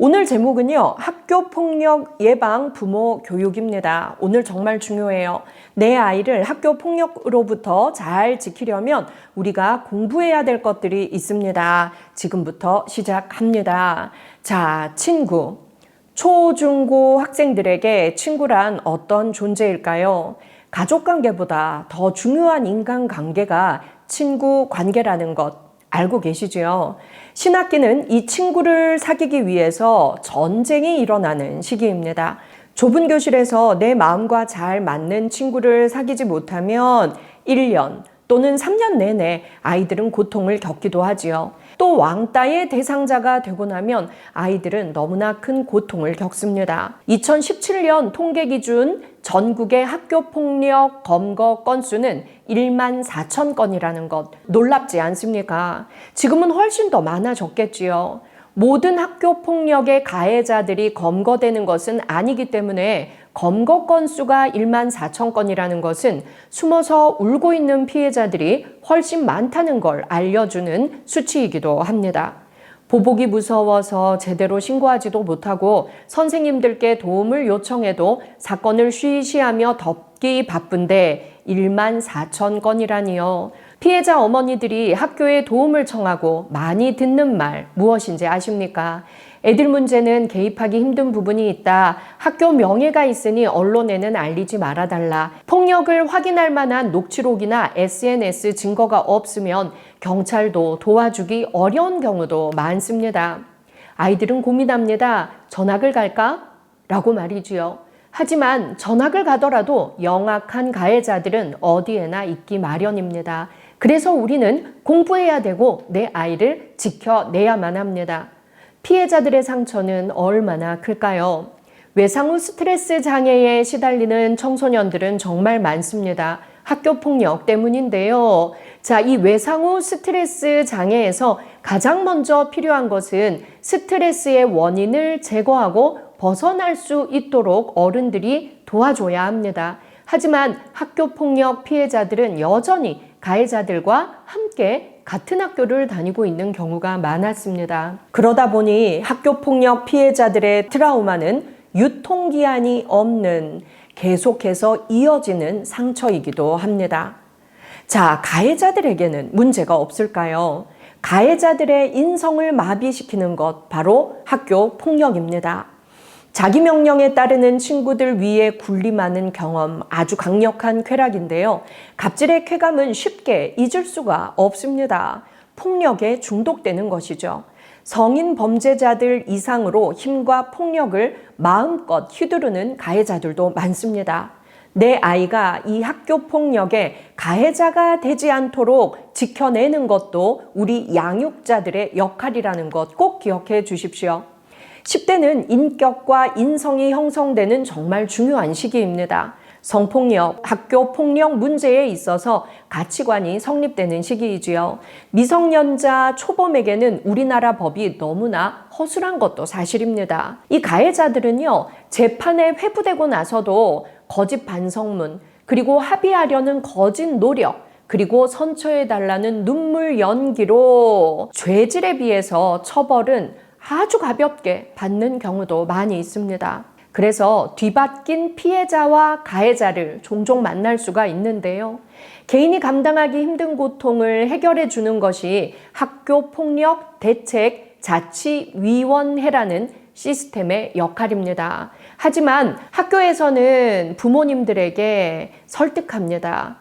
오늘 제목은요, 학교폭력 예방 부모 교육입니다. 오늘 정말 중요해요. 내 아이를 학교폭력으로부터 잘 지키려면 우리가 공부해야 될 것들이 있습니다. 지금부터 시작합니다. 자, 친구. 초, 중, 고 학생들에게 친구란 어떤 존재일까요? 가족관계보다 더 중요한 인간관계가 친구 관계라는 것. 알고 계시죠? 신학기는 이 친구를 사귀기 위해서 전쟁이 일어나는 시기입니다. 좁은 교실에서 내 마음과 잘 맞는 친구를 사귀지 못하면 1년 또는 3년 내내 아이들은 고통을 겪기도 하지요. 또 왕따의 대상자가 되고 나면 아이들은 너무나 큰 고통을 겪습니다. 2017년 통계 기준 전국의 학교폭력 검거 건수는 1만 4천 건이라는 것 놀랍지 않습니까? 지금은 훨씬 더 많아졌겠지요. 모든 학교폭력의 가해자들이 검거되는 것은 아니기 때문에 검거 건수가 1만 4천 건이라는 것은 숨어서 울고 있는 피해자들이 훨씬 많다는 걸 알려주는 수치이기도 합니다. 보복이 무서워서 제대로 신고하지도 못하고 선생님들께 도움을 요청해도 사건을 쉬쉬하며 덮기 바쁜데 1만 4천 건이라니요. 피해자 어머니들이 학교에 도움을 청하고 많이 듣는 말 무엇인지 아십니까? 애들 문제는 개입하기 힘든 부분이 있다. 학교 명예가 있으니 언론에는 알리지 말아달라. 폭력을 확인할 만한 녹취록이나 SNS 증거가 없으면 경찰도 도와주기 어려운 경우도 많습니다. 아이들은 고민합니다. 전학을 갈까? 라고 말이지요. 하지만 전학을 가더라도 영악한 가해자들은 어디에나 있기 마련입니다. 그래서 우리는 공부해야 되고 내 아이를 지켜내야만 합니다. 피해자들의 상처는 얼마나 클까요? 외상 후 스트레스 장애에 시달리는 청소년들은 정말 많습니다. 학교폭력 때문인데요. 자, 이 외상 후 스트레스 장애에서 가장 먼저 필요한 것은 스트레스의 원인을 제거하고 벗어날 수 있도록 어른들이 도와줘야 합니다. 하지만 학교폭력 피해자들은 여전히 가해자들과 함께 같은 학교를 다니고 있는 경우가 많았습니다. 그러다 보니 학교폭력 피해자들의 트라우마는 유통기한이 없는 계속해서 이어지는 상처이기도 합니다. 자, 가해자들에게는 문제가 없을까요? 가해자들의 인성을 마비시키는 것 바로 학교폭력입니다. 자기 명령에 따르는 친구들 위에 군림하는 경험, 아주 강력한 쾌락인데요. 갑질의 쾌감은 쉽게 잊을 수가 없습니다. 폭력에 중독되는 것이죠. 성인 범죄자들 이상으로 힘과 폭력을 마음껏 휘두르는 가해자들도 많습니다. 내 아이가 이 학교폭력의 가해자가 되지 않도록 지켜내는 것도 우리 양육자들의 역할이라는 것 꼭 기억해 주십시오. 10대는 인격과 인성이 형성되는 정말 중요한 시기입니다. 성폭력, 학교폭력 문제에 있어서 가치관이 성립되는 시기이지요. 미성년자 초범에게는 우리나라 법이 너무나 허술한 것도 사실입니다. 이 가해자들은요, 재판에 회부되고 나서도 거짓 반성문, 그리고 합의하려는 거짓 노력, 그리고 선처해달라는 눈물 연기로 죄질에 비해서 처벌은 아주 가볍게 받는 경우도 많이 있습니다. 그래서 뒤바뀐 피해자와 가해자를 종종 만날 수가 있는데요. 개인이 감당하기 힘든 고통을 해결해 주는 것이 학교폭력 대책 자치위원회라는 시스템의 역할입니다. 하지만 학교에서는 부모님들에게 설득합니다.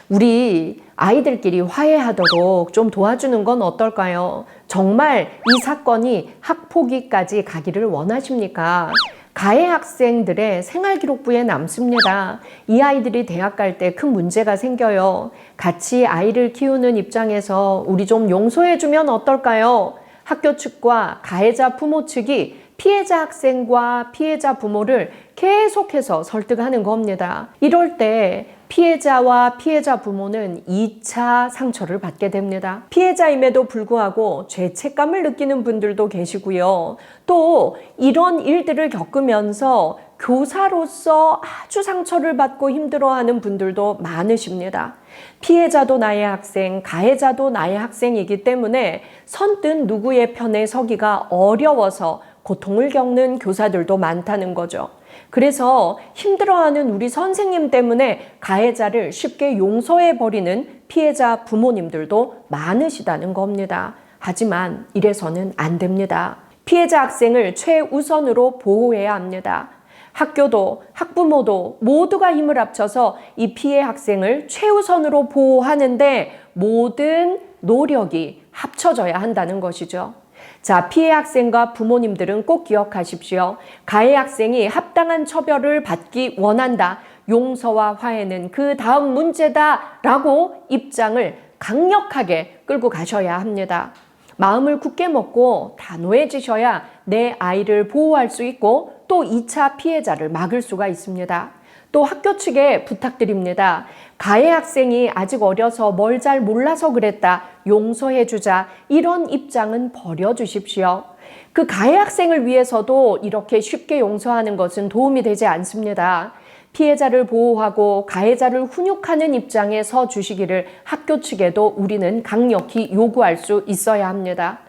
우리 아이들끼리 화해하도록 좀 도와주는 건 어떨까요? 정말 이 사건이 학폭위까지 가기를 원하십니까? 가해 학생들의 생활기록부에 남습니다. 이 아이들이 대학 갈 때 큰 문제가 생겨요. 같이 아이를 키우는 입장에서 우리 좀 용서해주면 어떨까요? 학교 측과 가해자 부모 측이 피해자 학생과 피해자 부모를 계속해서 설득하는 겁니다. 이럴 때 피해자와 피해자 부모는 2차 상처를 받게 됩니다. 피해자임에도 불구하고 죄책감을 느끼는 분들도 계시고요. 또 이런 일들을 겪으면서 교사로서 아주 상처를 받고 힘들어하는 분들도 많으십니다. 피해자도 나의 학생, 가해자도 나의 학생이기 때문에 선뜻 누구의 편에 서기가 어려워서 고통을 겪는 교사들도 많다는 거죠. 그래서 힘들어하는 우리 선생님 때문에 가해자를 쉽게 용서해버리는 피해자 부모님들도 많으시다는 겁니다. 하지만 이래서는 안 됩니다. 피해자 학생을 최우선으로 보호해야 합니다. 학교도 학부모도 모두가 힘을 합쳐서 이 피해 학생을 최우선으로 보호하는데 모든 노력이 합쳐져야 한다는 것이죠. 자, 피해 학생과 부모님들은 꼭 기억하십시오. 가해 학생이 합당한 처벌을 받기 원한다. 용서와 화해는 그 다음 문제다. 라고 입장을 강력하게 끌고 가셔야 합니다. 마음을 굳게 먹고 단호해지셔야 내 아이를 보호할 수 있고 또 2차 피해자를 막을 수가 있습니다. 또 학교 측에 부탁드립니다. 가해 학생이 아직 어려서 뭘 잘 몰라서 그랬다. 용서해주자. 이런 입장은 버려주십시오. 그 가해 학생을 위해서도 이렇게 쉽게 용서하는 것은 도움이 되지 않습니다. 피해자를 보호하고 가해자를 훈육하는 입장에 서 주시기를 학교 측에도 우리는 강력히 요구할 수 있어야 합니다.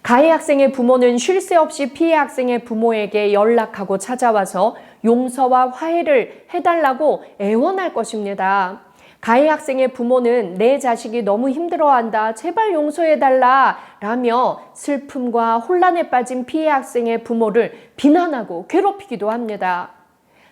가해 학생의 부모는 쉴 새 없이 피해 학생의 부모에게 연락하고 찾아와서 용서와 화해를 해달라고 애원할 것입니다. 가해 학생의 부모는 내 자식이 너무 힘들어한다. 제발 용서해달라. 라며 슬픔과 혼란에 빠진 피해 학생의 부모를 비난하고 괴롭히기도 합니다.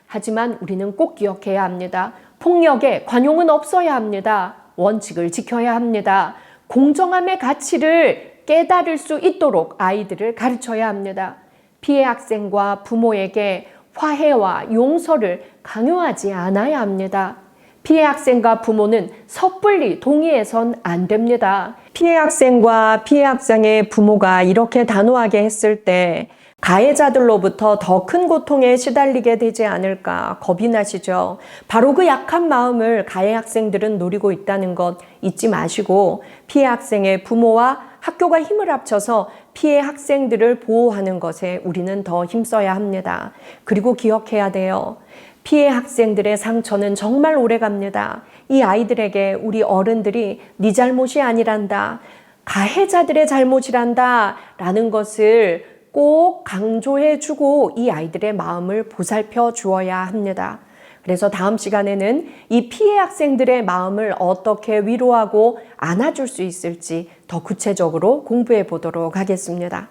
하지만 우리는 꼭 기억해야 합니다. 폭력에 관용은 없어야 합니다. 원칙을 지켜야 합니다. 공정함의 가치를 깨달을 수 있도록 아이들을 가르쳐야 합니다. 피해 학생과 부모에게 화해와 용서를 강요하지 않아야 합니다. 피해 학생과 부모는 섣불리 동의해선 안 됩니다. 피해 학생과 피해 학생의 부모가 이렇게 단호하게 했을 때 가해자들로부터 더 큰 고통에 시달리게 되지 않을까 겁이 나시죠? 바로 그 약한 마음을 가해 학생들은 노리고 있다는 것 잊지 마시고 피해 학생의 부모와 학교가 힘을 합쳐서 피해 학생들을 보호하는 것에 우리는 더 힘써야 합니다. 그리고 기억해야 돼요. 피해 학생들의 상처는 정말 오래갑니다. 이 아이들에게 우리 어른들이 네 잘못이 아니란다. 가해자들의 잘못이란다. 라는 것을 꼭 강조해주고 이 아이들의 마음을 보살펴 주어야 합니다. 그래서 다음 시간에는 이 피해 학생들의 마음을 어떻게 위로하고 안아줄 수 있을지 더 구체적으로 공부해 보도록 하겠습니다.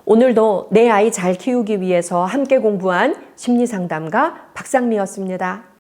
오늘도 내 아이 잘 키우기 위해서 함께 공부한 심리상담가 박상미였습니다.